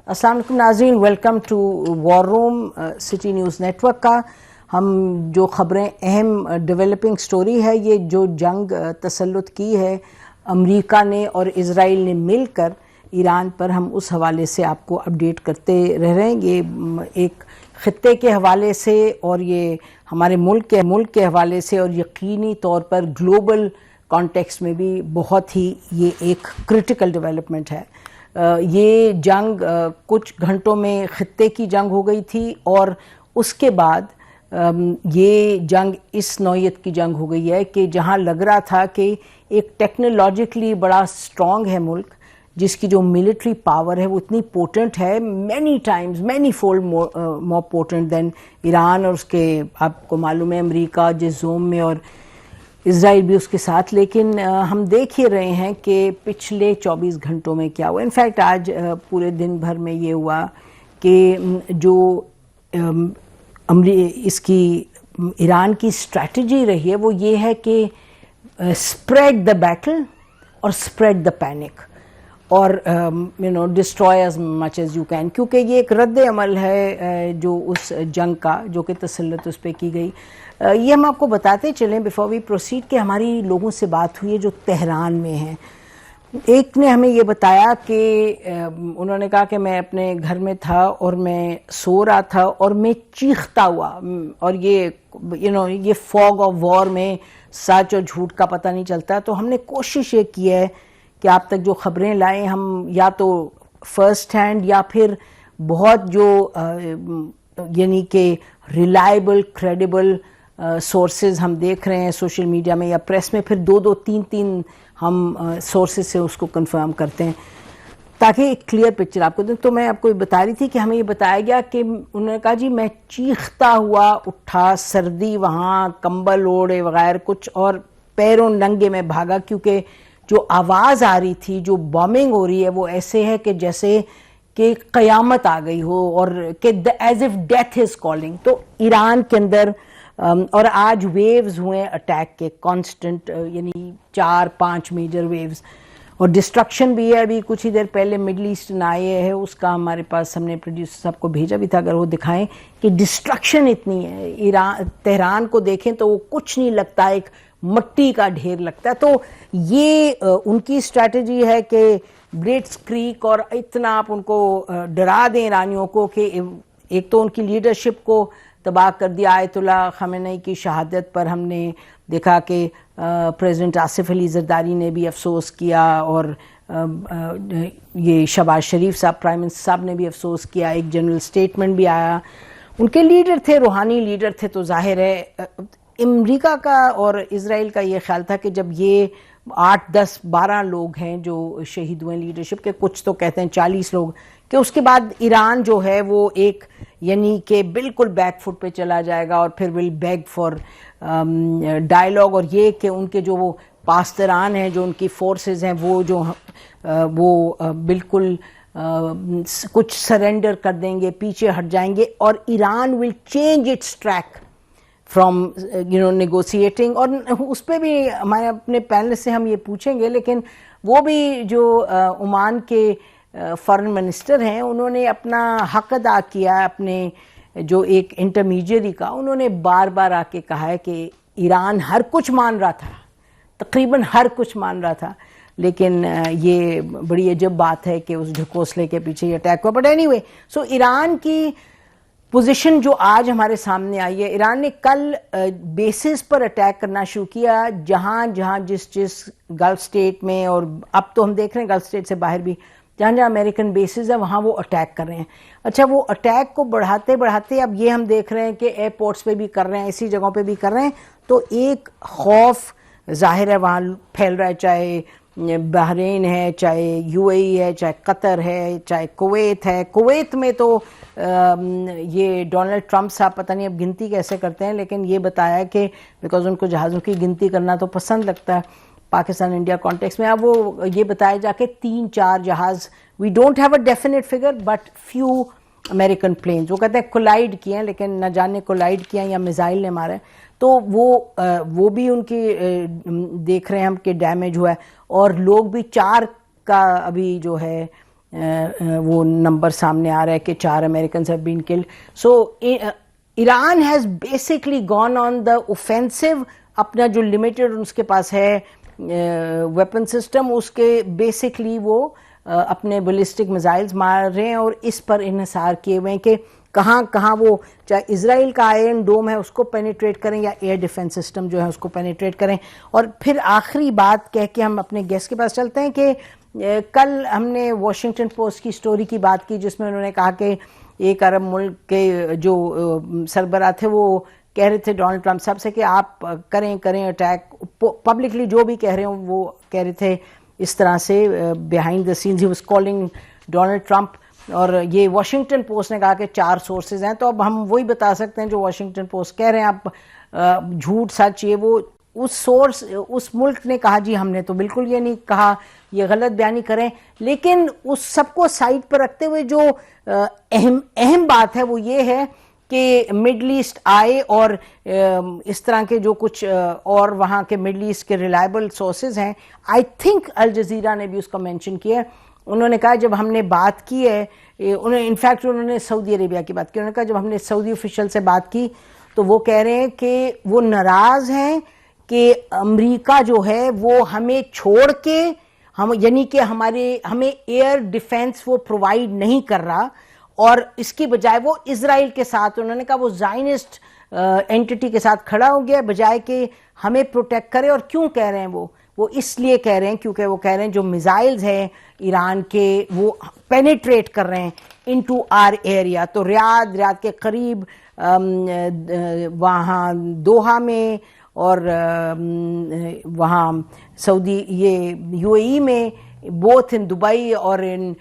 السلام علیکم ناظرین، welcome to war room city news network کا. ہم جو خبریں اہم ڈیولپنگ سٹوری ہے، یہ جو جنگ تسلط کی ہے امریکہ نے اور اسرائیل نے مل کر ایران پر، ہم اس حوالے سے آپ کو اپڈیٹ کرتے رہ رہے ہیں. یہ ایک خطے کے حوالے سے اور یہ ہمارے ملک کے حوالے سے اور یقینی طور پر گلوبل کانٹیکسٹ میں بھی بہت ہی یہ ایک کرٹیکل ڈیولپمنٹ ہے. یہ جنگ کچھ گھنٹوں میں خطے کی جنگ ہو گئی تھی اور اس کے بعد یہ جنگ اس نوعیت کی جنگ ہو گئی ہے کہ جہاں لگ رہا تھا کہ ایک ٹیکنالوجیکلی بڑا اسٹرانگ ہے ملک، جس کی جو ملٹری پاور ہے وہ اتنی پوٹنٹ ہے، مینی فولڈ مور پوٹنٹ دین ایران، اور اس کے آپ کو معلوم ہے امریکہ جس زوم میں اور اسرائیل بھی اس کے ساتھ. لیکن ہم دیکھ ہی رہے ہیں کہ پچھلے 24 گھنٹوں میں کیا ہوا. انفیکٹ آج پورے دن بھر میں یہ ہوا کہ جو اس کی ایران کی اسٹریٹجی رہی ہے وہ یہ ہے کہ اسپریڈ دا بیٹل اور اسپریڈ دا پینک اور destroy as much as you can, کیونکہ یہ ایک رد عمل ہے جو اس جنگ کا جو کہ تسلط اس پہ کی گئی. یہ ہم آپ کو بتاتے چلیں بیفور وی پروسیڈ کہ ہماری لوگوں سے بات ہوئی ہے جو تہران میں ہیں. ایک نے ہمیں یہ بتایا کہ انہوں نے کہا کہ میں اپنے گھر میں تھا اور میں سو رہا تھا اور میں چیختا ہوا، اور یہ فوگ آف وار میں سچ اور جھوٹ کا پتہ نہیں چلتا. تو ہم نے کوشش یہ کی ہے کہ آپ تک جو خبریں لائیں، ہم یا تو فرسٹ ہینڈ یا پھر بہت جو یعنی کہ ریلائبل کریڈیبل سورسز ہم دیکھ رہے ہیں سوشل میڈیا میں یا پریس میں، پھر دو تین ہم سورسز سے اس کو کنفرم کرتے ہیں تاکہ ایک کلیئر پکچر آپ کو دیں. تو میں آپ کو بتا رہی تھی کہ ہمیں یہ بتایا گیا کہ انہوں نے کہا جی میں چیختا ہوا اٹھا، سردی وہاں، کمبل اوڑے وغیرہ کچھ، اور پیروں ننگے میں بھاگا، کیونکہ جو آواز آ رہی تھی، جو بامنگ ہو رہی ہے، وہ ایسے ہے کہ جیسے کہ قیامت آ گئی ہو اور کہ as if death is calling. تو ایران کے اندر اور آج ویوز ہوئے اٹیک کے کانسٹنٹ، یعنی 4-5 میجر ویوز، اور ڈسٹرکشن بھی ہے. ابھی کچھ ہی دیر پہلے مڈل ایسٹرن آئے ہے، اس کا ہمارے پاس ہم نے پروڈیوسر صاحب کو بھیجا بھی تھا، اگر وہ دکھائیں کہ ڈسٹرکشن اتنی ہے. تہران کو دیکھیں تو وہ کچھ نہیں لگتا، ایک مٹی کا ڈھیر لگتا ہے. تو یہ ان کی اسٹریٹجی ہے کہ بلیٹس کریک، اور اتنا آپ ان کو ڈرا دیں ایرانیوں کو کہ ایک تو ان کی لیڈرشپ کو تباہ کر دیا. آیت اللہ خامنئی کی شہادت پر ہم نے دیکھا کہ پریزیڈنٹ آصف علی زرداری نے بھی افسوس کیا، اور یہ شہباز شریف صاحب پرائم منسٹر صاحب نے بھی افسوس کیا. ایک جنرل سٹیٹمنٹ بھی آیا. ان کے لیڈر تھے، روحانی لیڈر تھے، تو ظاہر ہے امریکہ کا اور اسرائیل کا یہ خیال تھا کہ جب یہ 8-10-12 لوگ ہیں جو شہید ہوئے لیڈرشپ کے، کچھ تو کہتے ہیں 40 لوگ، کہ اس کے بعد ایران جو ہے وہ ایک یعنی کہ بالکل بیک فٹ پہ چلا جائے گا اور پھر ول بیگ فار ڈائلاگ. اور یہ کہ ان کے جو وہ پاسداران ہیں، جو ان کی فورسز ہیں، وہ بالکل کچھ سرنڈر کر دیں گے، پیچھے ہٹ جائیں گے، اور Iran will change its track from negotiating. اور اس پہ بھی ہمارے اپنے پینل سے ہم یہ پوچھیں گے، لیکن وہ بھی جو عمان کے فارن منسٹر ہیں، انہوں نے اپنا حق ادا کیا اپنے جو ایک انٹرمیڈیری کا. انہوں نے بار بار آ کے کہا ہے کہ ایران ہر کچھ مان رہا تھا، تقریباً ہر کچھ مان رہا تھا، لیکن یہ بڑی عجب بات ہے کہ اس ڈھکوسلے کے پیچھے یہ اٹیک ہوا. بٹ اینی وے، سو ایران کی پوزیشن جو آج ہمارے سامنے آئی ہے، ایران نے کل بیسز پر اٹیک کرنا شروع کیا، جہاں جس گلف اسٹیٹ میں، اور اب تو ہم دیکھ رہے ہیں گلف اسٹیٹ سے باہر بھی جہاں امریکن بیسز ہیں وہاں وہ اٹیک کر رہے ہیں. اچھا، وہ اٹیک کو بڑھاتے اب یہ ہم دیکھ رہے ہیں کہ ایئرپورٹس پہ بھی کر رہے ہیں، ایسی جگہوں پہ بھی کر رہے ہیں. تو ایک خوف ظاہر ہے وہاں پھیل رہا ہے، چاہے بحرین ہے، چاہے یو اے ای ہے، چاہے قطر ہے، چاہے کویت ہے. کویت میں تو یہ ڈونلڈ ٹرمپ صاحب پتہ نہیں اب گنتی کیسے کرتے ہیں، لیکن یہ بتایا کہ بیکاز ان کو جہازوں کی گنتی کرنا تو پسند لگتا ہے پاکستان انڈیا کانٹیکس میں. اب وہ یہ بتایا جا کے 3-4 جہاز، we don't have a definite figure but few American planes, وہ کہتے ہیں کولائڈ کیے ہیں، لیکن نہ جانے کولائڈ کیا یا میزائل نے مارا ہے. تو وہ بھی ان کی دیکھ رہے ہیں ہم کہ ڈیمیج ہوا ہے. اور لوگ بھی 4 کا ابھی جو ہے وہ نمبر سامنے آ رہا ہے کہ 4 Americans have been killed. So Iran has basically gone on the offensive. اپنا جو لمیٹڈ اس کے پاس ہے ویپن سسٹم، اس کے بیسکلی وہ اپنے بیلسٹک میزائلز مار رہے ہیں اور اس پر انحصار کیے ہوئے ہیں کہ کہاں کہاں وہ چاہے اسرائیل کا آئرن ڈوم ہے اس کو پینیٹریٹ کریں یا ایئر ڈیفنس سسٹم جو ہے اس کو پینیٹریٹ کریں. اور پھر آخری بات کہہ کے ہم اپنے گیسٹ کے پاس چلتے ہیں کہ کل ہم نے واشنگٹن پوسٹ کی سٹوری کی بات کی جس میں انہوں نے کہا کہ ایک عرب ملک کے جو سربراہ تھے وہ کہہ رہے تھے ڈونلڈ ٹرمپ صاحب سے کہ آپ کریں اٹیک. پبلکلی جو بھی کہہ رہے ہوں وہ کہہ رہے تھے اس طرح سے behind the scenes he was calling Donald Trump. اور یہ واشنگٹن پوسٹ نے کہا کہ 4 سورسز ہیں، تو اب ہم وہی بتا سکتے ہیں جو واشنگٹن پوسٹ کہہ رہے ہیں. آپ جھوٹ سچ یہ وہ اس سورس اس ملک نے کہا جی ہم نے تو بالکل یہ نہیں کہا، یہ غلط بیانی کریں. لیکن اس سب کو سائڈ پر رکھتے ہوئے جو اہم بات ہے وہ یہ ہے کہ مڈل ایسٹ آئے اور اس طرح کے جو کچھ اور وہاں کے مڈل ایسٹ کے ریلائبل سورسز ہیں. آئی تھنک الجزیرہ نے بھی اس کو مینشن کیا. انہوں نے کہا جب ہم نے بات کی ہے، انفیکٹ انہوں نے سعودی عربیہ کی بات کی، انہوں نے کہا جب ہم نے سعودی آفیشل سے بات کی تو وہ کہہ رہے ہیں کہ وہ ناراض ہیں کہ امریکہ جو ہے وہ ہمیں چھوڑ کے یعنی کہ ہمیں ایئر ڈیفنس وہ پرووائڈ نہیں کر رہا، اور اس کی بجائے وہ اسرائیل کے ساتھ انہوں نے کہا وہ زائنسٹ اینٹی کے ساتھ کھڑا ہو گیا بجائے کہ ہمیں پروٹیکٹ کرے. اور کیوں کہہ رہے ہیں وہ اس لیے کہہ رہے ہیں کیونکہ وہ کہہ رہے ہیں جو میزائلز ہیں ایران کے وہ پینیٹریٹ کر رہے ہیں انٹو آر ایریا. تو ریاض کے قریب وہاں دوحہ میں اور وہاں سعودی یہ یو اے ای میں، بوتھ ان دبئی اور ان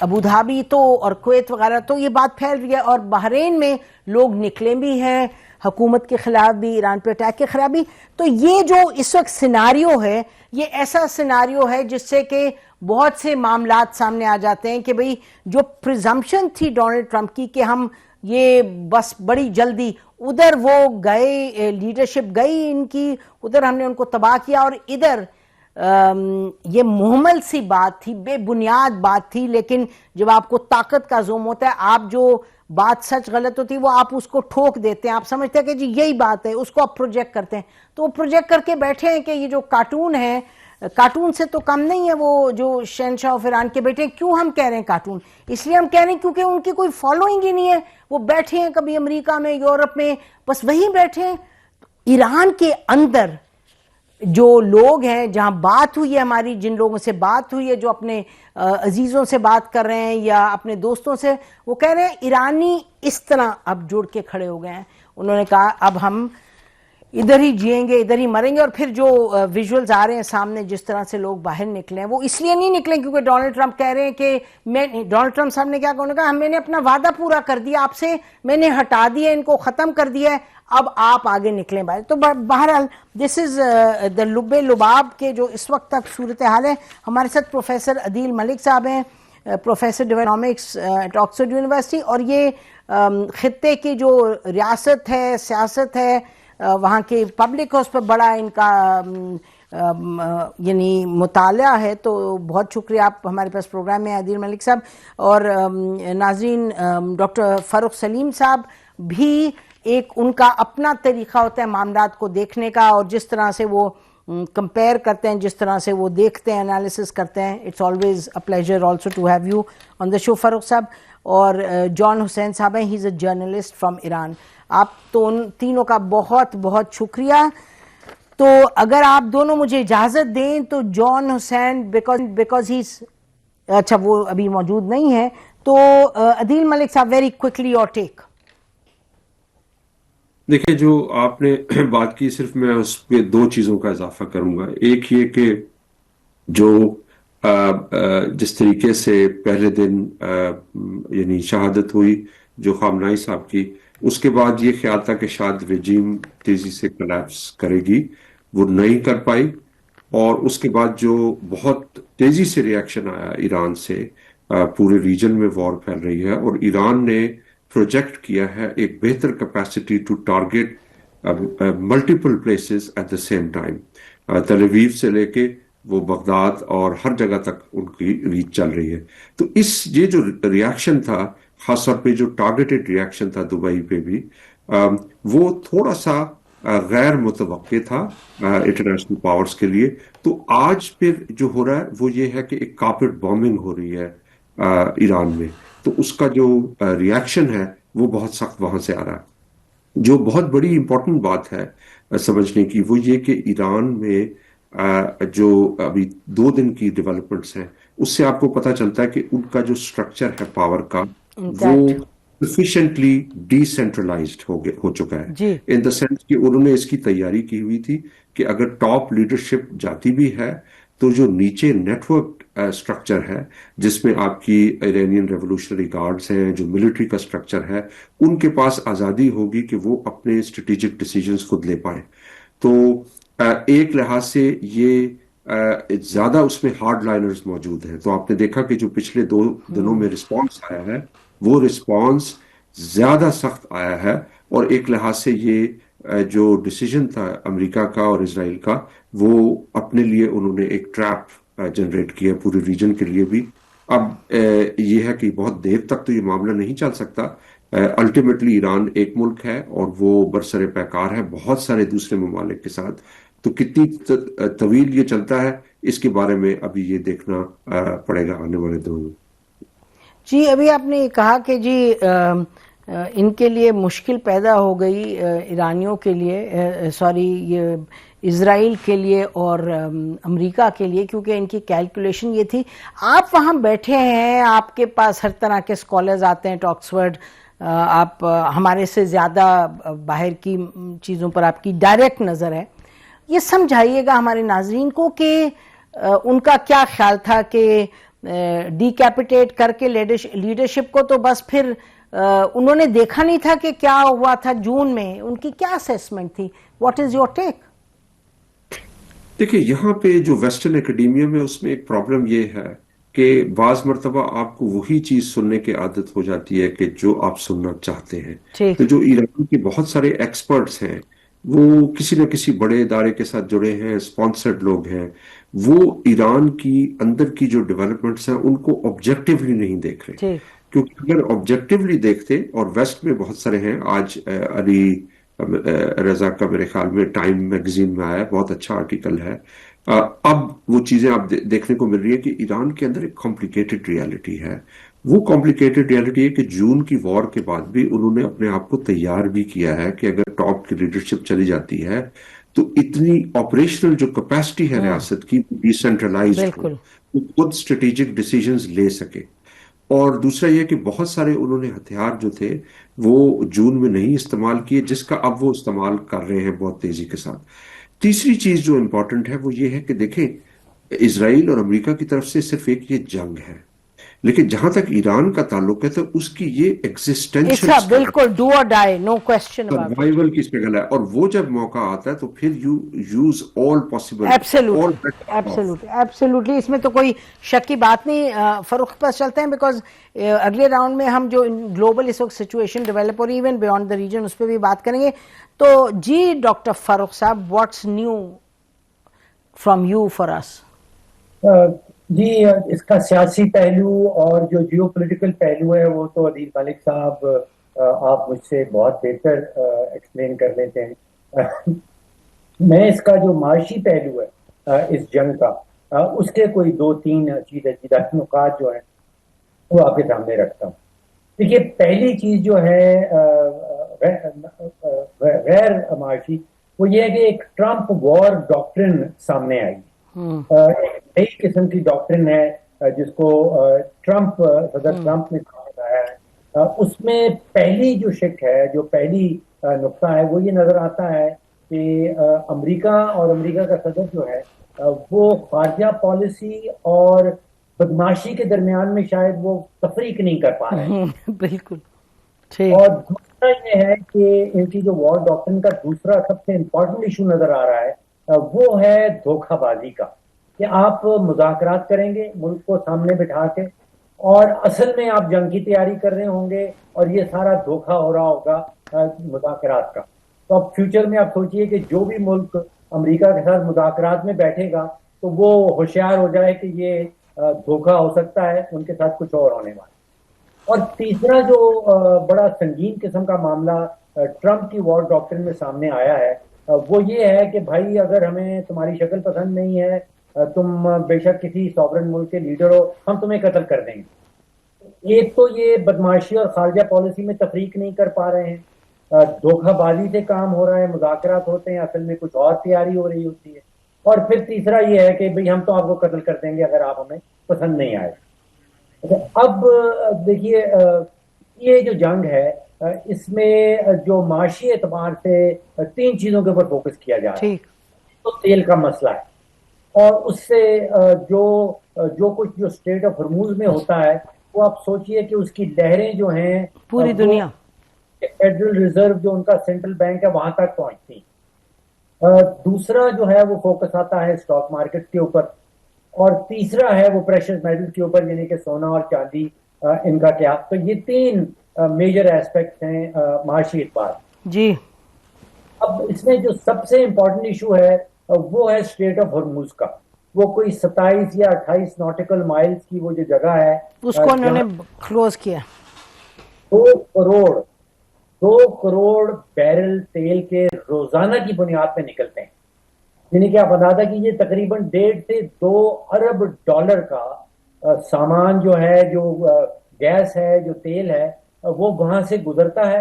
ابو دھابی تو اور کویت وغیرہ، تو یہ بات پھیل رہی ہے. اور بحرین میں لوگ نکلے بھی ہیں حکومت کے خلاف بھی، ایران پہ اٹیک کے خلاف بھی. تو یہ جو اس وقت سیناریو ہے یہ ایسا سیناریو ہے جس سے کہ بہت سے معاملات سامنے آ جاتے ہیں کہ بھئی جو پریزمپشن تھی ڈونلڈ ٹرمپ کی کہ ہم یہ بس بڑی جلدی ادھر وہ گئے، لیڈرشپ گئی ان کی ادھر، ہم نے ان کو تباہ کیا، اور ادھر یہ محمل سی بات تھی، بے بنیاد بات تھی. لیکن جب آپ کو طاقت کا زوم ہوتا ہے، آپ جو بات سچ غلط ہوتی ہے وہ آپ اس کو ٹھوک دیتے ہیں، آپ سمجھتے ہیں کہ جی یہی بات ہے، اس کو آپ پروجیکٹ کرتے ہیں. تو وہ پروجیکٹ کر کے بیٹھے ہیں کہ یہ جو کارٹون ہے، کارٹون سے تو کم نہیں ہے وہ جو شہنشاہ آف ایران کے بیٹے. کیوں ہم کہہ رہے ہیں کارٹون؟ اس لیے ہم کہہ رہے ہیں کیونکہ ان کی کوئی فالوئنگ ہی نہیں ہے. وہ بیٹھے ہیں کبھی امریکہ میں، یورپ میں، بس وہیں بیٹھے ہیں. ایران کے اندر جو لوگ ہیں جہاں بات ہوئی ہے ہماری، جن لوگوں سے بات ہوئی ہے جو اپنے عزیزوں سے بات کر رہے ہیں یا اپنے دوستوں سے، وہ کہہ رہے ہیں ایرانی اس طرح اب جڑ کے کھڑے ہو گئے ہیں. انہوں نے کہا اب ہم ادھر ہی جئیں گے، ادھر ہی مریں گے. اور پھر جو ویژولز آ رہے ہیں سامنے جس طرح سے لوگ باہر نکلے ہیں، وہ اس لیے نہیں نکلے کیونکہ ڈونلڈ ٹرمپ کہہ رہے ہیں کہ ڈونلڈ ٹرمپ صاحب نے کیا کہا، میں نے اپنا وعدہ پورا کر دیا آپ سے، میں نے ہٹا دیا ان کو، ختم کر دیا ہے، اب آپ آگے نکلیں باہر. تو بہرحال دس از دا لب لباب کے جو اس وقت تک صورتحال ہے. ہمارے ساتھ پروفیسر عدیل ملک صاحب ہیں، پروفیسر ڈیونامکس ایٹ آکسفورڈ یونیورسٹی، اور یہ خطے کی جو ریاست ہے، سیاست ہے، وہاں کے پبلک ہے، اس پر بڑا ان کا یعنی مطالعہ ہے. تو بہت شکریہ آپ ہمارے پاس پروگرام میں عدیل ملک صاحب. اور ناظرین، ڈاکٹر فاروق سلیم صاحب بھی ایک ان کا اپنا طریقہ ہوتا ہے معاملات کو دیکھنے کا، اور جس طرح سے وہ کمپیئر کرتے ہیں، جس طرح سے وہ دیکھتے ہیں، انالیسس کرتے ہیں. It's always a pleasure also to have you on the show Farooq صاحب. اور جان حسین صاحب ہیں، he is a journalist from Iran. آپ تو ان تینوں کا بہت بہت شکریہ. تو اگر آپ دونوں مجھے اجازت دیں تو جان حسین بیکاز ہی اچھا وہ ابھی موجود نہیں ہے، تو عدیل ملک صاحب ویری کوئکلی یور ٹیک. دیکھیں جو آپ نے بات کی، صرف میں اس پہ 2 چیزوں کا اضافہ کروں گا. ایک یہ کہ جو جس طریقے سے پہلے دن یعنی شہادت ہوئی جو خامنائی صاحب کی، اس کے بعد یہ خیال تھا کہ شاید رجیم تیزی سے کلیپس کرے گی، وہ نہیں کر پائی. اور اس کے بعد جو بہت تیزی سے ریاکشن آیا ایران سے، پورے ریجن میں وار پھیل رہی ہے، اور ایران نے پروجیکٹ کیا ہے ایک بہتر capacity to target multiple places at the same time. Tel اویو سے لے کے وہ بغداد اور ہر جگہ تک ان کی ریچ چل رہی ہے. تو یہ جو ریاکشن تھا، خاص طور پہ جو ٹارگیٹڈ ریاکشن تھا دبئی پہ بھی، وہ تھوڑا سا غیر متوقع تھا انٹرنیشنل پاورز کے لیے. تو آج پھر جو ہو رہا ہے وہ یہ ہے کہ ایک کارپیٹ بامبنگ ہو رہی ہے ایران میں. تو اس کا جو ریاکشن ہے وہ بہت سخت وہاں سے آ رہا ہے. جو بہت بڑی امپورٹنٹ بات ہے سمجھنے کی وہ یہ کہ ایران میں جو ابھی 2 دن کی ڈیولپمنٹس ہیں اس سے آپ کو پتہ چلتا ہے کہ ان کا جو سٹرکچر ہے پاور کا وہ انٹیکٹ. سفیشینٹلی ڈی سینٹرلائزڈ ہو چکا ہے. جی ان دا سینس کہ انہوں نے اس کی تیاری کی ہوئی تھی کہ اگر ٹاپ لیڈرشپ جاتی بھی ہے تو جو نیچے نیٹ ورک اسٹرکچر ہے جس میں آپ کی ایرانین ریولوشنری گارڈز ہیں، جو ملٹری کا اسٹرکچر ہے، ان کے پاس آزادی ہوگی کہ وہ اپنے اسٹریٹجک ڈیسیجنز خود لے پائیں. تو ایک لحاظ سے یہ زیادہ اس میں ہارڈ لائنرز موجود ہیں. تو آپ نے دیکھا کہ جو پچھلے 2 دنوں میں رسپانس آیا ہے وہ رسپانس زیادہ سخت آیا ہے. اور ایک لحاظ سے یہ جو ڈیسیجن تھا امریکہ کا اور اسرائیل کا، وہ اپنے لیے انہوں نے ایک ٹریپ جنریٹ کیا پورے ریجن کے لیے بھی. اب یہ ہے کہ بہت دیر تک تو یہ معاملہ نہیں چل سکتا. الٹیمیٹلی ایران ایک ملک ہے اور وہ برسر پیکار ہے بہت سارے دوسرے ممالک کے ساتھ. تو کتنی طویل یہ چلتا ہے اس کے بارے میں ابھی یہ دیکھنا پڑے گا آنے والے دنوں میں. جی ابھی آپ نے کہا کہ جی ان کے لیے مشکل پیدا ہو گئی ایرانیوں کے لیے، سوری یہ اسرائیل کے لیے اور امریکہ کے لیے، کیونکہ ان کی کیلکولیشن یہ تھی. آپ وہاں بیٹھے ہیں، آپ کے پاس ہر طرح کے اسکالرز آتے ہیں آکسفورڈ، آپ ہمارے سے زیادہ باہر کی چیزوں پر آپ کی ڈائریکٹ نظر ہے. یہ سمجھائیے گا ہمارے ناظرین کو کہ ان کا کیا خیال تھا کہ ڈی کیپیٹیٹ کر کے لیڈرشپ کو تو بس پھر انہوں نے دیکھا نہیں تھا کہ کیا ہوا تھا جون میں. ان کی کیا اسیسمنٹ تھی؟ What is your take? دیکھیں یہاں پہ جو ویسٹرن اکیڈیمیا میں اس میں ایک پرابلم یہ ہے کہ بعض مرتبہ آپ کو وہی چیز سننے کی عادت ہو جاتی ہے کہ جو آپ سننا چاہتے ہیں. ٹھیک. تو جو ایران کے بہت سارے ایکسپرٹس ہیں وہ کسی نہ کسی بڑے ادارے کے ساتھ جڑے ہیں، اسپانسرڈ لوگ ہیں، وہ ایران کی اندر کی جو ڈیولپمنٹس ہیں ان کو آبجیکٹیولی نہیں دیکھ رہے. ٹھیک. کیونکہ اگر آبجیکٹیولی دیکھتے، اور ویسٹ میں بہت سارے ہیں، آج علی رضا کا میرے خیال میں ٹائم میگزین میں آیا، بہت اچھا آرٹیکل ہے. اب وہ چیزیں آپ دیکھنے کو مل رہی ہے کہ ایران کے اندر ایک کمپلیکیٹڈ ریالٹی ہے. وہ کمپلیکیٹڈ ریالٹی ہے کہ جون کی وار کے بعد بھی انہوں نے اپنے آپ کو تیار بھی کیا ہے کہ اگر ٹاپ کی لیڈرشپ چلی جاتی ہے تو اتنی آپریشنل جو کیپیسٹی ہے ریاست کی ڈی سینٹرلائزڈ ہو، بالکل. وہ خود اسٹریٹجک ڈیسیجنز لے سکے. اور دوسرا یہ کہ بہت سارے انہوں نے ہتھیار جو تھے وہ جون میں نہیں استعمال کیے، جس کا اب وہ استعمال کر رہے ہیں بہت تیزی کے ساتھ. تیسری چیز جو امپورٹنٹ ہے وہ یہ ہے کہ دیکھیں اسرائیل اور امریکہ کی طرف سے صرف ایک یہ جنگ ہے، لیکن جہاں تک ایران کا تعلق ہے تو اس کی یہ ایگزسٹینشل بالکل do or die, no question about it. Survival کی اسٹرگل ہے. اور وہ جب موقع آتا ہے تو پھر you use all possible. Absolutely اس میں تو کوئی شک کی بات نہیں. فروخت پر چلتے ہیں بیکاز اگلے راؤنڈ میں ہم جو گلوبل اس وقت سچویشن ڈیولپ اور ایون بیونڈ دا ریجن اس پہ بھی بات کریں گے. تو جی ڈاکٹر فاروق صاحب، what's new from you for us? جی اس کا سیاسی پہلو اور جو جیو پولیٹیکل پہلو ہے وہ تو عدیل ملک صاحب آپ مجھ سے بہت بہتر ایکسپلین کر لیتے ہیں. میں اس کا جو معاشی پہلو ہے اس جنگ کا، اس کے کوئی 2-3 چیزیں نکات جو ہیں وہ آپ کے سامنے رکھتا ہوں. دیکھیے پہلی چیز جو ہے غیر معاشی، وہ یہ ہے کہ ایک ٹرمپ وار ڈاکٹرن سامنے آئی. ایک نئی قسم کی ڈاکٹرن ہے جس کو صدر ٹرمپ نے سامنے لایا ہے. اس میں پہلی جو شک ہے، جو پہلی نقطہ ہے، وہ یہ نظر آتا ہے کہ امریکہ اور امریکہ کا صدر جو ہے وہ خارجہ پالیسی اور بدماشی کے درمیان میں شاید وہ تفریق نہیں کر پا رہے ہیں. بالکل. اور دوسرا یہ ہے کہ ان کی جو وار ڈاکٹرن کا دوسرا سب سے امپورٹنٹ ایشو نظر آ رہا ہے وہ ہے دھوکہ بازی کا، کہ آپ مذاکرات کریں گے ملک کو سامنے بٹھا کے، اور اصل میں آپ جنگ کی تیاری کر رہے ہوں گے اور یہ سارا دھوکہ ہو رہا ہوگا مذاکرات کا. تو اب فیوچر میں آپ سوچئے کہ جو بھی ملک امریکہ کے ساتھ مذاکرات میں بیٹھے گا تو وہ ہوشیار ہو جائے کہ یہ دھوکہ ہو سکتا ہے، ان کے ساتھ کچھ اور ہونے والا. اور تیسرا جو بڑا سنگین قسم کا معاملہ ٹرمپ کی وار ڈاکٹرن میں سامنے آیا ہے وہ یہ ہے کہ بھائی اگر ہمیں تمہاری شکل پسند نہیں ہے، تم بے شک کسی سوورن ملک کے لیڈر ہو، ہم تمہیں قتل کر دیں گے. ایک تو یہ بدماشی اور خارجہ پالیسی میں تفریق نہیں کر پا رہے ہیں، دھوکہ بازی سے کام ہو رہا ہے، مذاکرات ہوتے ہیں، اصل میں کچھ اور تیاری ہو رہی ہوتی ہے. اور پھر تیسرا یہ ہے کہ بھئی ہم تو آپ کو قتل کر دیں گے اگر آپ ہمیں پسند نہیں آئے. اب دیکھیے یہ جو جنگ ہے اس میں جو معاشی اعتبار سے 3 چیزوں کے اوپر فوکس کیا جا رہا ہے. تو تیل کا مسئلہ ہے، اور اس سے جو کچھ جو اسٹریٹ آف ہرموز میں ہوتا ہے وہ آپ سوچئے کہ اس کی لہریں جو ہیں پوری دنیا، فیڈرل ریزرو جو ان کا سینٹرل بینک ہے وہاں تک پہنچتی. دوسرا جو ہے وہ فوکس آتا ہے اسٹاک مارکیٹ کے اوپر، اور تیسرا ہے وہ پریشس میٹل کے اوپر، یعنی کہ سونا اور چاندی ان کا کیا. تو یہ 3 میجر ایسپیکٹس ہیں معاشی اعتبار. جی اب اس میں جو سب سے امپورٹنٹ ایشو ہے وہ ہے اسٹریٹ آف ہرموز کا. وہ کوئی 27 یا 28 ناٹیکل مائلز کی وہ جو جگہ ہے اس کو انہوں نے کلوز کیا. 2 کروڑ بیرل تیل کے روزانہ کی بنیاد پہ نکلتے ہیں، یعنی کہ آپ اندازہ کیجیے تقریباً 1.5 سے 2 ارب ڈالر کا سامان جو ہے، جو گیس ہے، جو تیل ہے، وہ وہاں سے گزرتا ہے.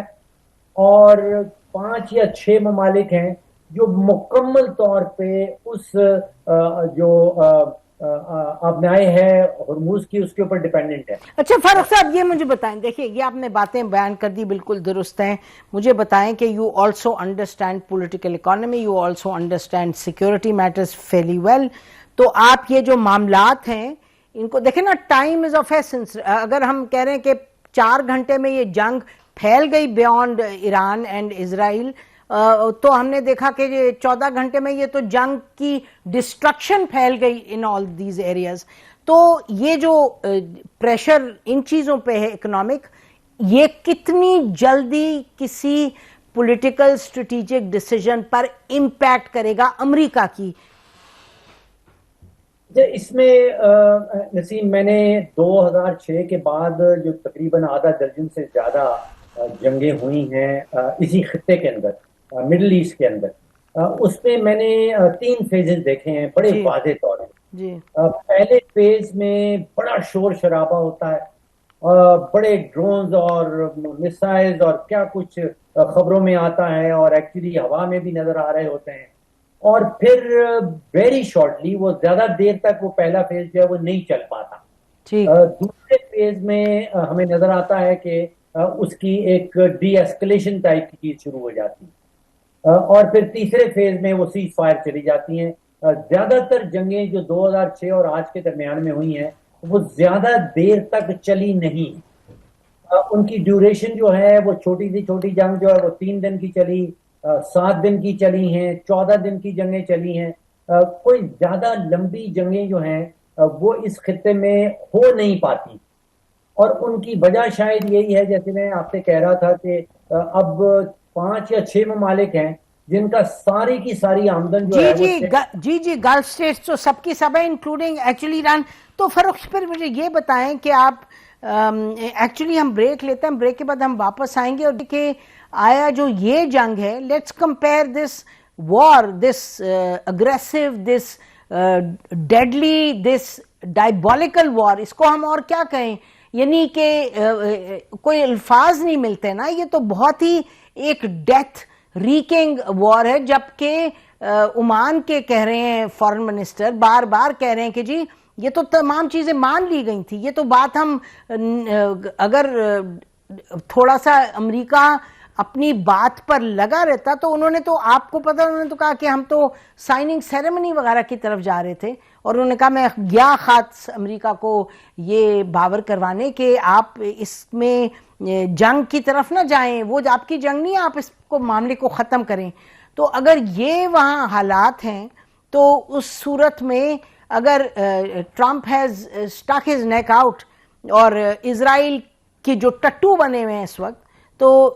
اور 5 یا 6 ممالک ہیں جو مکمل طور پہ اس جو ابنائے ہے ہرموز کی اس کے اوپر ڈیپینڈنٹ ہے. اچھا فاروق صاحب یہ مجھے بتائیں، دیکھیں یہ آپ نے باتیں بیان کر دی بالکل درست ہیں. مجھے بتائیں کہ you also understand political economy, you also understand security matters fairly well. تو آپ یہ جو معاملات ہیں ان کو دیکھیں نا، ٹائم از آف ایسنس. اگر ہم کہہ رہے ہیں کہ 4 گھنٹے میں یہ جنگ پھیل گئی بیونڈ ایران اینڈ اسرائیل، تو ہم نے دیکھا کہ 14 گھنٹے میں یہ تو جنگ کی ڈسٹرکشن پھیل گئی ان آل دیز ایریاز. تو یہ جو پریشر ان چیزوں پہ ہے اکنامک، یہ کتنی جلدی کسی پولیٹیکل اسٹریٹجک ڈیسیژن پر امپیکٹ کرے گا امریکہ کی؟ اس میں نسیم، میں نے 2006 کے بعد جو تقریباً آدھا درجن سے زیادہ جنگیں ہوئی ہیں اسی خطے کے اندر، مڈل ایسٹ کے اندر، اس میں نے 3 فیزز دیکھے ہیں بڑے واضح طور پہ. پہلے فیز میں بڑا شور شرابہ ہوتا ہے، بڑے ڈرونز اور میسائلز اور کیا کچھ خبروں میں آتا ہے، اور ایکچولی ہوا میں بھی نظر آ رہے ہوتے ہیں. اور پھر ویری شارٹلی وہ زیادہ دیر تک وہ پہلا فیز جو ہے وہ نہیں چل پاتا. دوسرے فیز میں ہمیں نظر آتا ہے کہ اس کی ایک ڈی ایسکلیشن ٹائپ کی چیز شروع ہو جاتی ہے، اور پھر تیسرے فیز میں وہ سیز فائر چلی جاتی ہیں. زیادہ تر جنگیں جو 2006 اور آج کے درمیان میں ہوئی ہیں وہ زیادہ دیر تک چلی نہیں. ان کی ڈیوریشن جو ہے وہ چھوٹی سی چھوٹی جنگ جو ہے وہ 3 دن کی چلی، 7 دن کی چلی ہیں، 14 دن کی جنگیں چلی ہیں. کوئی زیادہ لمبی جنگیں جو ہیں وہ اس خطے میں ہو نہیں پاتی. اور ان کی وجہ شاید یہی ہے، جیسے میں آپ سے کہہ رہا تھا کہ اب 5 یا 6 ممالک ہیں جن کا ساری کی ساری آمدن جو ہے جی گلف اسٹیٹس تو سب کی سب ہے انکلوڈنگ ایکچولی ایران. تو فروخت پھر مجھے یہ بتائیں کہ آپ ایکچولی ہم بریک لیتے ہیں، بریک کے بعد ہم واپس آئیں گے اور دیکھیں آیا جو یہ جنگ ہے، let's compare this war, this aggressive, this deadly, this diabolical war, اس کو ہم اور کیا کہیں؟ یعنی کہ کوئی الفاظ نہیں ملتے نا. یہ تو بہت ہی ایک ڈیتھ ریکنگ وار ہے. جبکہ عمان کے کہہ رہے ہیں فارن منسٹر، بار بار کہہ رہے ہیں کہ جی یہ تو تمام چیزیں مان لی گئی تھی. یہ تو بات ہم اگر تھوڑا سا امریکہ اپنی بات پر لگا رہتا تو انہوں نے تو، آپ کو پتا، انہوں نے تو کہا کہ ہم تو سائننگ سیریمنی وغیرہ کی طرف جا رہے تھے، اور انہوں نے کہا میں گیا خاص امریکہ کو یہ باور کروانے کہ آپ اس میں جنگ کی طرف نہ جائیں، وہ آپ کی جنگ نہیں ہے، آپ اس کو معاملے کو ختم کریں. تو اگر یہ وہاں حالات ہیں تو اس صورت میں اگر Trump has stick his neck out اور اسرائیل کے جو ٹٹو بنے ہوئے ہیں اس وقت، تو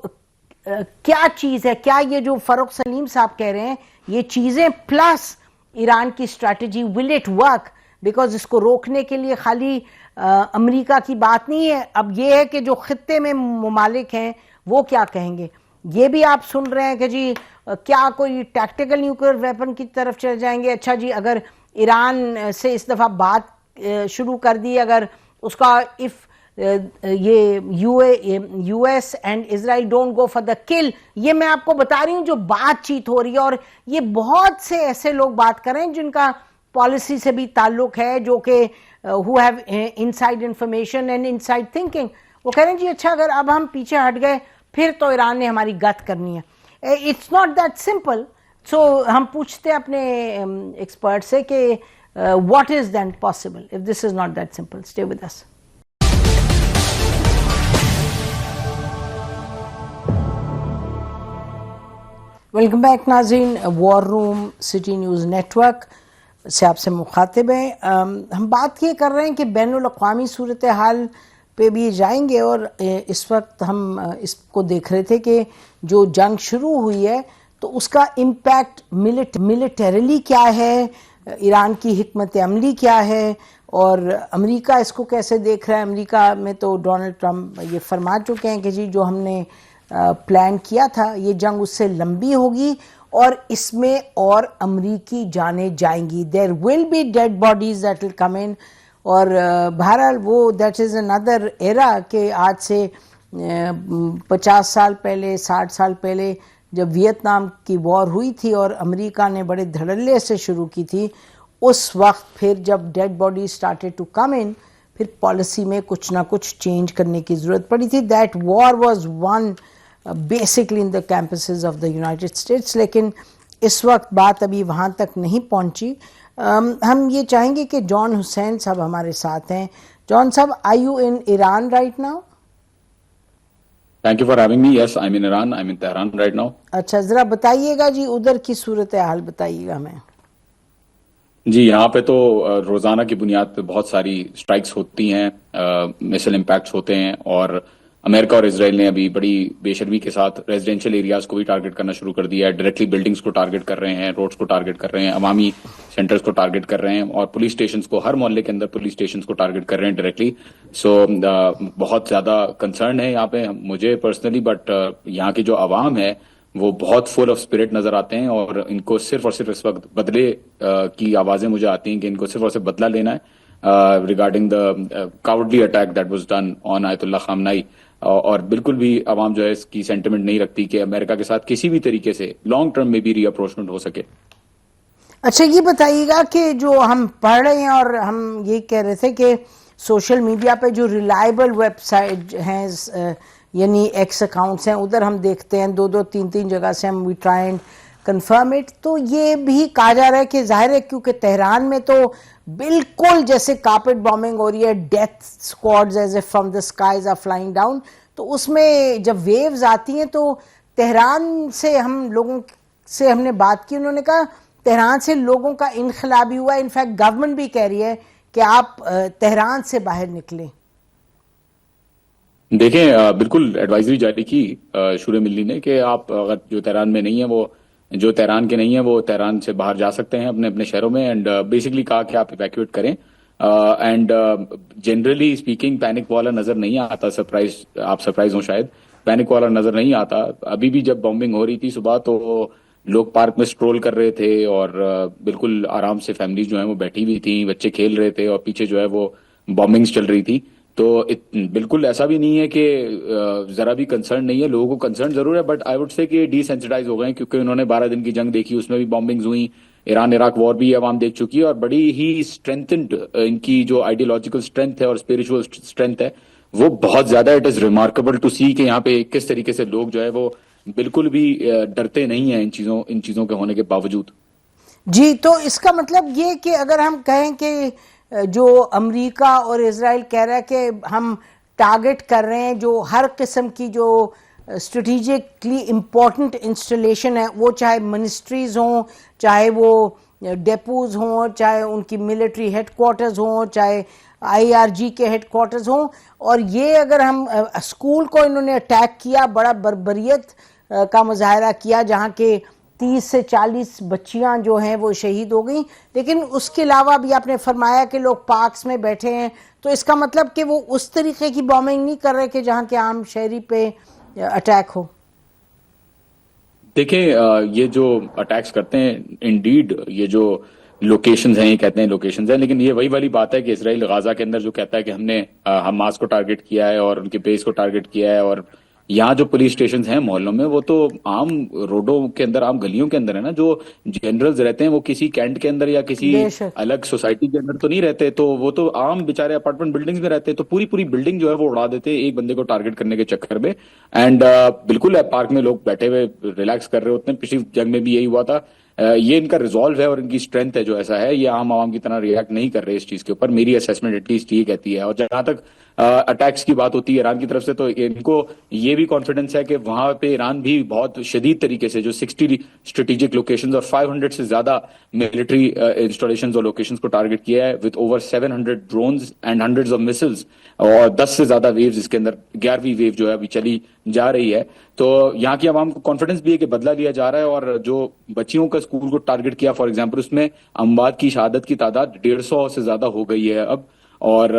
کیا چیز ہے؟ کیا یہ جو فاروق سلیم صاحب کہہ رہے ہیں یہ چیزیں پلس ایران کی strategy will it work, because اس کو روکنے کے لیے خالی امریکہ کی بات نہیں ہے, اب یہ ہے کہ جو خطے میں ممالک ہیں وہ کیا کہیں گے. یہ بھی آپ سن رہے ہیں کہ جی کیا کوئی ٹیکٹیکل نیوکلیئر ویپن کی طرف چلے جائیں گے. اچھا جی, اگر ایران سے اس دفعہ بات شروع کر دی, اگر اس کا اف یہ U S and Israel don't go for the کل, یہ میں آپ کو بتا رہی ہوں جو بات چیت ہو رہی ہے, اور یہ بہت سے ایسے لوگ بات کر رہے ہیں جن کا پالیسی سے بھی تعلق ہے, جو کہ who have inside information and inside thinking, وہ کہہ رہے ہیں جی اچھا اگر اب ہم پیچھے ہٹ گئے پھر تو ایران نے ہماری گت کرنی ہے. It's not that simple. So ہم پوچھتے ہیں اپنے ایکسپرٹ سے کہ what is then possible if this is not that simple. Stay with us. Welcome back ناظرین, war room city news network سے آپ سے مخاطب ہیں. ہم بات یہ کر رہے ہیں کہ بین الاقوامی صورتحال پہ بھی جائیں گے, اور اس وقت ہم اس کو دیکھ رہے تھے کہ جو جنگ شروع ہوئی ہے تو اس کا امپیکٹ ملیٹریلی کیا ہے, ایران کی حکمت عملی کیا ہے, اور امریکہ اس کو کیسے دیکھ رہا ہے. امریکہ میں تو ڈونلڈ ٹرمپ یہ فرما چکے ہیں کہ جی جو ہم نے پلان کیا تھا یہ جنگ اس سے لمبی ہوگی اور اس میں اور امریکی جانیں جائیں گی. There will be dead bodies that will come in, اور بہرحال وہ دیٹ از اندر ایرا کہ آج سے 50 سال پہلے 60 سال پہلے جب ویتنام کی وار ہوئی تھی اور امریکہ نے بڑے دھڑلے سے شروع کی تھی, اس وقت پھر جب dead body started to come in, پھر پالیسی میں کچھ نہ کچھ چینج کرنے کی ضرورت پڑی تھی. That war was won basically in the campuses of the United States, لیکن اس وقت بات ابھی وہاں تک نہیں پہنچی. ہم یہ چاہیں گے کہ جان حسین صاحب ہمارے ساتھ ہیں. جان صاحب, are you in Iran right now? Thank you for having me. Yes, I'm in Iran. I'm in Tehran right now. اچھا, ذرا بتائیے گا جی ادھر کی صورتحال بتائیے گا ہمیں. جی یہاں پہ تو روزانہ کی بنیاد پہ بہت ساری اسٹرائکس ہوتی ہیں, میسل امپیکٹس ہوتے ہیں, اور امریکہ اور اسرائیل نے ابھی بڑی بے شرمی کے ساتھ ریزیڈینشیل ایریاز کو بھی ٹارگٹ کرنا شروع کر دیا ہے. ڈائریکٹلی بلڈنگز کو ٹارگٹ کر رہے ہیں, روڈز کو ٹارگٹ کر رہے ہیں, عوامی سینٹرز کو ٹارگٹ کر رہے ہیں, اور پولیس اسٹیشنز کو, ہر محلے کے اندر پولیس اسٹیشنز کو ٹارگٹ کر رہے ہیں ڈائریکٹلی. سو بہت زیادہ کنسرن ہے یہاں پہ مجھے پرسنلی, بٹ یہاں کی جو عوام ہے وہ بہت فل آف اسپرٹ نظر آتے ہیں, اور ان کو صرف اور صرف اس وقت بدلے کی آوازیں مجھے آتی ہیں کہ ان کو صرف اور صرف بدلہ لینا ہے regarding the cowardly attack that was done on Ayatollah خامنائی. اور بالکل بھی عوام جو ہے اس کی سینٹیمنٹ نہیں رکھتی کہ امریکہ کے ساتھ کسی بھی طریقے سے لانگ ٹرم میں بھی ری اپروچمنٹ ہو سکے. اچھا, یہ بتائیے گا کہ جو ہم پڑھ رہے ہیں اور ہم یہ کہہ رہے تھے کہ سوشل میڈیا پہ جو ریلائبل ویب سائٹ ہیں یعنی ایکس اکاؤنٹس ہیں, ادھر ہم دیکھتے ہیں 2-3 جگہ سے ہم we try and confirm it, تو یہ بھی کہا جا رہا ہے کہ ظاہر ہے کیونکہ تہران میں تو بالکل جیسے کارپیٹ بامبنگ ہو رہی ہے, death squads as a from the skies are flying down, تو اس میں جب ویوز آتی ہیں تو تہران سے ہم لوگوں سے ہم نے بات کی, انہوں نے کہا تہران سے لوگوں کا انخلا بھی ہوا ہے, انفیکٹ گورنمنٹ بھی کہہ رہی ہے کہ آپ تہران سے باہر نکلیں. دیکھیں بالکل ایڈوائزری جاری کی شورِ ملی نے کہ آپ اگر جو تہران میں نہیں ہیں, وہ جو تہران کے نہیں ہیں وہ تہران سے باہر جا سکتے ہیں اپنے اپنے شہروں میں, اینڈ بیسکلی کہا کہ آپ ایویکویٹ کریں. اینڈ جنرلی اسپیکنگ پینک والا نظر نہیں آتا, آپ سرپرائز ہوں شاید, پینک والا نظر نہیں آتا. ابھی بھی جب بامبنگ ہو رہی تھی صبح تو لوگ پارک میں سٹرول کر رہے تھے, اور بالکل آرام سے فیملیز جو ہیں وہ بیٹھی ہوئی تھیں, بچے کھیل رہے تھے, اور پیچھے جو ہے وہ بامبنگز چل رہی تھی. تو بالکل ایسا بھی نہیں ہے کہ ذرا بھی کنسرن نہیں ہے, لوگوں کو کنسرن ضرور ہے, بٹ آئی وڈ سے کہ ڈی سینسٹائز ہو گئے ہیں, کیونکہ انہوں نے 12 دن کی جنگ دیکھی, اس میں بھی بامبنگز ہوئی, ایران عراق وار بھی عوام دیکھ چکی ہے, اور بڑی ہی اسٹرینتھنڈ ان کی جو آئیڈیولوجیکل اسٹرینتھ ہے اور اسپرچل اسٹرینتھ ہے وہ بہت زیادہ. اٹ از ریمارکیبل ٹو سی کہ یہاں پہ کس طریقے سے لوگ جو ہے وہ بالکل بھی ڈرتے نہیں ہیں ان چیزوں کے ہونے کے باوجود. جی, تو اس کا مطلب یہ کہ اگر ہم کہیں کہ جو امریکہ اور اسرائیل کہہ رہا ہے کہ ہم ٹارگٹ کر رہے ہیں جو ہر قسم کی جو اسٹریٹجکلی امپورٹنٹ انسٹالیشن ہے, وہ چاہے منسٹریز ہوں, چاہے وہ ڈیپوز ہوں, چاہے ان کی ملٹری ہیڈ کوارٹرز ہوں, چاہے IRG کے ہیڈ کوارٹرز ہوں, اور یہ اگر ہم اسکول کو انہوں نے اٹیک کیا, بڑا بربریت کا مظاہرہ کیا جہاں کے 30 سے 40 بچیاں جو ہیں وہ شہید ہو گئیں. لیکن اس کے علاوہ بھی آپ نے فرمایا کہ لوگ پارکس میں بیٹھے ہیں, تو اس کا مطلب کہ وہ اس طریقے کی بومبنگ نہیں کر رہے کہ جہاں کے عام شہری پہ اٹیک ہو. دیکھیں یہ جو اٹیکس کرتے ہیں انڈیڈ یہ جو لوکیشنز ہیں, یہ کہتے ہیں لوکیشنز ہیں, لیکن یہ وہی والی بات ہے کہ اسرائیل غازہ کے اندر جو کہتا ہے کہ ہم نے حماس کو ٹارگٹ کیا ہے اور ان کے بیس کو ٹارگٹ کیا ہے, اور یہاں جو پولیس اسٹیشنز ہیں محلوں میں وہ تو عام روڈوں کے اندر, عام گلیوں کے اندر ہے نا. جو جنرلز رہتے ہیں وہ کسی کینٹ کے اندر یا کسی الگ سوسائٹی کے اندر تو نہیں رہتے, تو وہ تو عام بیچارے اپارٹمنٹ بلڈنگز میں رہتے, تو پوری بلڈنگ جو ہے وہ اڑا دیتے ایک بندے کو ٹارگٹ کرنے کے چکر میں. اینڈ بالکل پارک میں لوگ بیٹھے ہوئے ریلیکس کر رہے ہوتے ہیں. پچھلی جنگ میں بھی یہی ہوا تھا. یہ ان کا ریزالو ہے اور ان کی اسٹرینتھ ہے جو ایسا ہے. یہ عام عوام کی طرح ریئیکٹ نہیں کر رہے اس چیز کے اوپر. میری اسیسمنٹ ایٹ لیسٹ یہ کہتی ہے. اور جہاں تک اٹیکس کی بات ہوتی ہے ایران کی طرف سے, تو ان کو یہ بھی کانفیڈنس ہے کہ وہاں پہ ایران بھی بہت شدید طریقے سے جو 60 اسٹریٹجک لوکیشنز اور 500 سے زیادہ ملٹری انسٹالیشنز اور لوکیشنز کو ٹارگٹ کیا ہے with over 700 drones and hundreds of missiles, اور 10 سے زیادہ ویوز, اس کے اندر 11ویں ویو جو ہے ابھی چلی جا رہی ہے. تو یہاں کی عوام کو کانفیڈنس بھی ہے کہ بدلہ لیا جا رہا ہے. اور جو بچیوں کا اسکول کو ٹارگٹ کیا فار ایگزامپل, اس میں اموات کی شہادت کی تعداد 150 سے زیادہ ہو گئی ہے اب. اور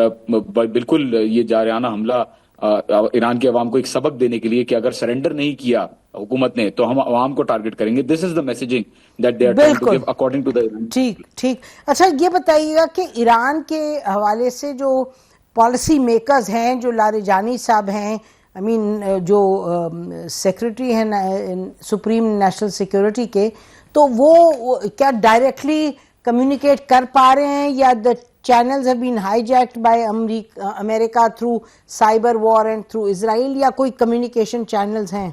بالکل یہ جارحانہ حملہ ایران کے عوام کو ایک سبق دینے کے لیے کہ اگر سرنڈر نہیں کیا حکومت نے تو ہم عوام کو ٹارگٹ کریں گے. This is the messaging that they are trying to give according to the. ٹھیک. اچھا یہ بتائیے گا کہ ایران کے حوالے سے جو پالیسی میکرز ہیں, جو لاریجانی صاحب ہیں, جو سیکرٹری ہیں سپریم نیشنل سیکورٹی کے, تو وہ کیا ڈائریکٹلی کمیونیکیٹ کر پا رہے ہیں, یا the channels have been hijacked by America through cyber war and through Israel, یا کوئی کمیونیکیشن چینلز ہیں؟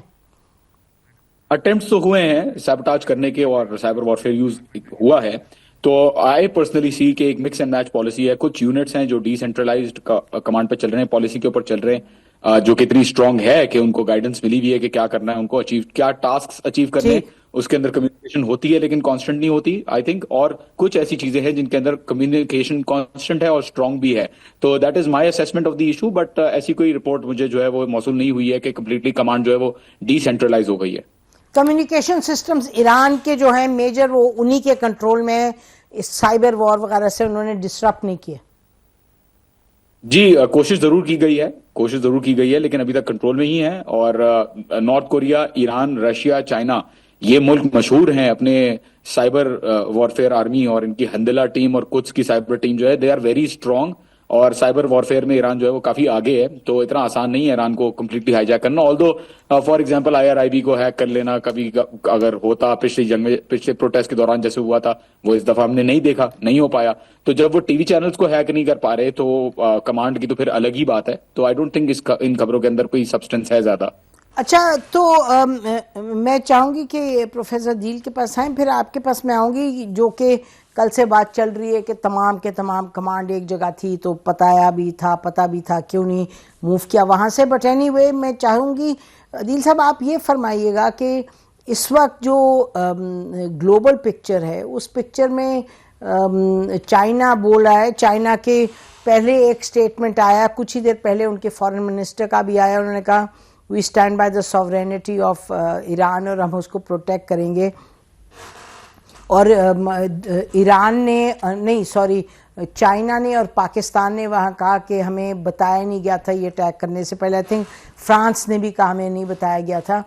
اٹیمپٹس تو ہوئے ہیں سیبوٹاج کرنے کے اور سائبر وارفیئر یوز ہوا ہے. تو آئی پرسنلی سی کہ ایک مکس اینڈ میچ پالیسی ہے. کچھ یونٹس ہیں جو ڈی سینٹرلائزڈ کمانڈ پہ چل رہے ہیں, پالیسی کے اوپر چل رہے ہیں, جو کہ اتنی اسٹرانگ ہے کہ ان کو گائیڈنس ملی ہوئی ہے کہ کیا کرنا ہے, ان کو اچیو کیا ٹاسک اچیو کرنے, اس کے اندر کمیونیکیشن ہوتی ہے لیکن کانسٹنٹ نہیں ہوتی آئی تھنک. اور کچھ ایسی چیزیں ہیں جن کے اندر کمیونیکیشن کانسٹنٹ ہے اور اسٹرانگ بھی ہے. تو that is my assessment of the issue. But ایسی کوئی رپورٹ مجھے جو ہے وہ موصول نہیں ہوئی ہے کہ کمپلیٹلی کمانڈ جو ہے وہ ڈی سینٹرلائز ہو گئی ہے. کمیونیکیشن سسٹمز ایران کے جو ہیں میجر, وہ انہی کے کنٹرول میں ہیں, اس سائبر وار وغیرہ سے انہوں نے ڈسٹرپٹ نہیں کیا؟ جی کوشش ضرور کی گئی ہے لیکن ابھی تک کنٹرول میں ہی ہے. اور north Korea, Iran, Russia, China, یہ ملک مشہور ہیں اپنے سائبر وارفیئر آرمی, اور ان کی ہندلا ٹیم اور قدس کی سائبر ٹیم جو ہے دے آر ویری اسٹرانگ. اور سائبر وارفیئر میں ایران جو ہے وہ کافی آگے ہے. تو اتنا آسان نہیں ہے ایران کو کمپلیٹلی ہائی جیک کرنا. آلدو فار ایگزامپل IRIB کو ہیک کر لینا کبھی اگر ہوتا پچھلی جنگ میں, پچھلے پروٹیسٹ کے دوران جیسے ہوا تھا, وہ اس دفعہ ہم نے نہیں دیکھا, نہیں ہو پایا. تو جب وہ ٹی وی چینلز کو ہیک نہیں کر پا رہے تو کمانڈ کی تو پھر الگ ہی بات ہے. تو آئی ڈونٹ تھنک ان خبروں کے اندر کوئی سبسٹنس ہے زیادہ. اچھا, تو میں چاہوں گی کہ پروفیسر عدیل کے پاس آئیں, پھر آپ کے پاس میں آؤں گی, جو کہ کل سے بات چل رہی ہے کہ تمام کے تمام کمانڈ ایک جگہ تھی تو پتہ بھی تھا کیوں نہیں موو کیا وہاں سے. بٹ اینی وے میں چاہوں گی عدیل صاحب آپ یہ فرمائیے گا کہ اس وقت جو گلوبل پکچر ہے, اس پکچر میں چائنا بول رہا ہے, چائنا کے پہلے ایک سٹیٹمنٹ آیا کچھ ہی دیر پہلے, ان کے فارن منسٹر کا بھی آیا, انہوں نے کہا we stand by the sovereignty of Iran اور ہم اس کو پروٹیکٹ کریں گے. اور ایران نے چائنا نے اور پاکستان نے وہاں کہا کہ ہمیں بتایا نہیں گیا تھا یہ اٹیک کرنے سے پہلے. آئی تھنک فرانس نے بھی کہا ہمیں نہیں بتایا گیا تھا.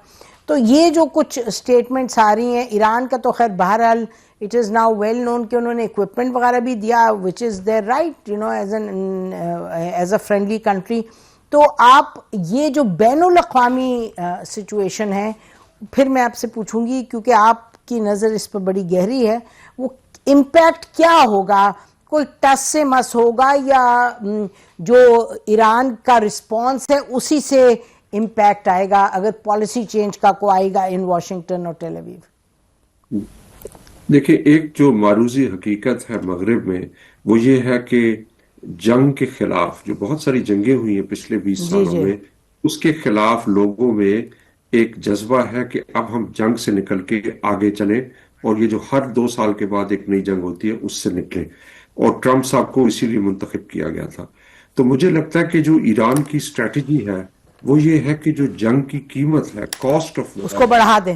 تو یہ جو کچھ اسٹیٹمنٹس آ رہی ہیں ایران کا, تو خیر بہرحال it is now well known کہ انہوں نے اکوپمنٹ وغیرہ بھی دیا which is their right as a friendly country. تو آپ یہ جو بین الاقوامی سچویشن ہے, پھر میں آپ سے پوچھوں گی کیونکہ آپ کی نظر اس پر بڑی گہری ہے, وہ امپیکٹ کیا ہوگا؟ کوئی ٹس سے مس ہوگا یا جو ایران کا رسپانس ہے اسی سے امپیکٹ آئے گا اگر پالیسی چینج کا کو آئے گا ان واشنگٹن اور ٹیل اویو؟ دیکھیں, ایک جو معروضی حقیقت ہے مغرب میں وہ یہ ہے کہ جنگ کے خلاف, جو بہت ساری جنگیں ہوئی ہیں پچھلے 20 سالوں میں, اس کے خلاف لوگوں میں ایک جذبہ ہے کہ اب ہم جنگ سے نکل کے آگے چلیں, اور یہ جو ہر 2 سال کے بعد ایک نئی جنگ ہوتی ہے اس سے نکلیں. اور ٹرمپ صاحب کو اسی لیے منتخب کیا گیا تھا. تو مجھے لگتا ہے کہ جو ایران کی اسٹریٹجی ہے وہ یہ ہے کہ جو جنگ کی قیمت ہے, کاسٹ آف, اس کو بڑھا دیں,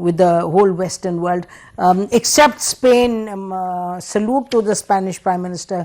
with the whole Western world, except Spain. Salute to the Spanish Prime Minister.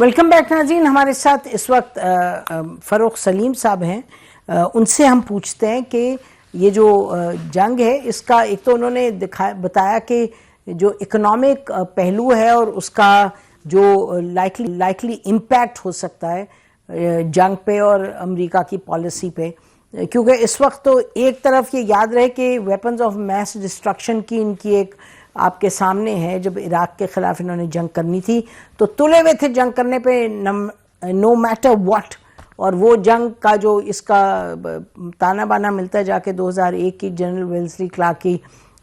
Welcome back ناظرین. ہمارے ساتھ اس وقت فروخ سلیم صاحب ہیں. ان سے ہم پوچھتے ہیں کہ یہ جو جنگ ہے اس کا ایک تو انہوں نے بتایا کہ جو اکنامک پہلو ہے اور اس کا جو لائکلی امپیکٹ ہو سکتا ہے جنگ پہ اور امریکہ کی پالیسی پہ، کیونکہ اس وقت تو ایک طرف یہ یاد رہے کہ ویپنز آف میس ڈسٹرکشن کی ان کی ایک آپ کے سامنے ہے. جب عراق کے خلاف انہوں نے جنگ کرنی تھی تو تلے ہوئے تھے جنگ کرنے پہ نو میٹر واٹ، اور وہ جنگ کا جو اس کا تانا بانا ملتا ہے جا کے 2001 کی جنرل ویلزلی کلارک کی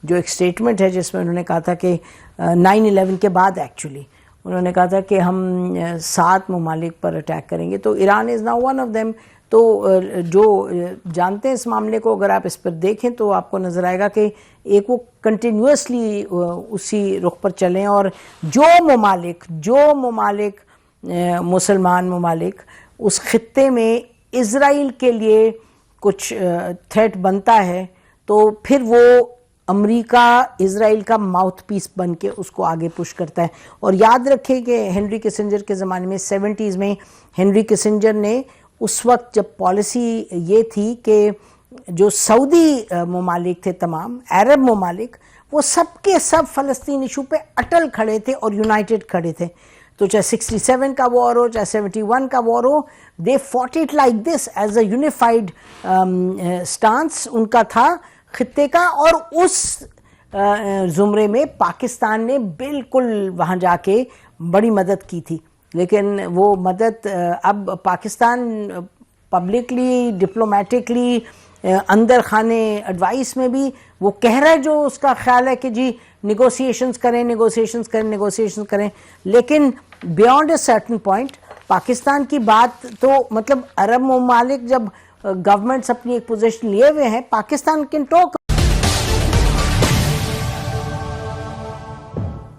جو ایک سٹیٹمنٹ ہے جس میں انہوں نے کہا تھا کہ 9/11 کے بعد ایکچولی انہوں نے کہا تھا کہ ہم 7 ممالک پر اٹیک کریں گے، تو Iran is now one of them. تو جو جانتے ہیں اس معاملے کو، اگر آپ اس پر دیکھیں تو آپ کو نظر آئے گا کہ ایک وہ کنٹینیوسلی اسی رخ پر چلیں، اور جو ممالک مسلمان ممالک اس خطے میں اسرائیل کے لیے کچھ تھریٹ بنتا ہے تو پھر وہ امریکہ اسرائیل کا ماؤتھ پیس بن کے اس کو آگے پش کرتا ہے. اور یاد رکھیں کہ ہنری کسنجر کے زمانے میں 70s میں ہنری کسنجر نے اس وقت جب پالیسی یہ تھی کہ جو سعودی ممالک تھے، تمام عرب ممالک، وہ سب کے سب فلسطین ایشو پہ اٹل کھڑے تھے اور یونائٹڈ کھڑے تھے. تو چاہے 67 کا وار ہو، چاہے 71 کا وار ہو، they fought it like this as a unified stance ان کا تھا خطے کا. اور اس زمرے میں پاکستان نے بالکل وہاں جا کے بڑی مدد کی تھی، لیکن وہ مدد اب پاکستان پبلکلی ڈپلومیٹکلی اندر خانے ایڈوائس میں بھی وہ کہہ رہا ہے جو اس کا خیال ہے کہ جی نیگوسیشنز کریں، لیکن beyond a certain point Pakistan کی بات تو مطلب عرب ممالک جب گورنمنٹس اپنی ایک پوزیشن لیے ہوئے ہیں، پاکستان کین ٹاک